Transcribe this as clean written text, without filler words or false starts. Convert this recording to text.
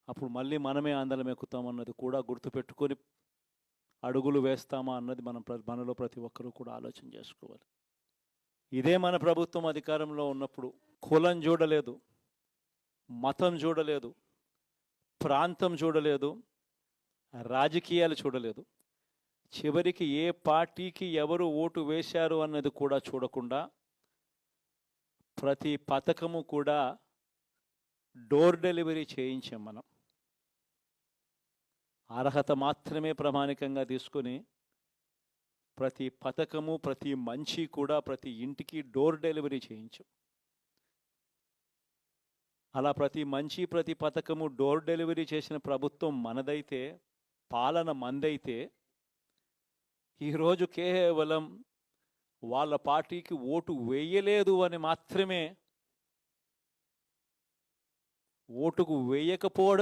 అప్పుడు మళ్ళీ మనమే ఆందోళన ఎక్కుతామన్నది కూడా గుర్తుపెట్టుకొని అడుగులు వేస్తామా అన్నది మనలో ప్రతి ఒక్కరూ కూడా ఆలోచన చేసుకోవాలి. ఇదే మన ప్రభుత్వం అధికారంలో ఉన్నప్పుడు కులం చూడలేదు, మతం చూడలేదు, ప్రాంతం చూడలేదు, రాజకీయాలు చూడలేదు. చివరికి ఏ పార్టీకి ఎవరు ఓటు వేశారు అన్నది కూడా చూడకుండా ప్రతి పథకము కూడా డోర్ డెలివరీ చేయించాం మనం. అర్హత మాత్రమే ప్రామాణికంగా తీసుకొని ప్రతి పథకము, ప్రతి మంచి కూడా ప్రతి ఇంటికి డోర్ డెలివరీ చేయించాం. అలా ప్రతి మంచి, ప్రతి పథకము డోర్ డెలివరీ చేసిన ప్రభుత్వం మనదైతే, పాలన మందైతే, ఈరోజు కేవలం వాళ్ళ పార్టీకి ఓటు వేయలేదు అని మాత్రమే, ఓటుకు వేయకపోవడం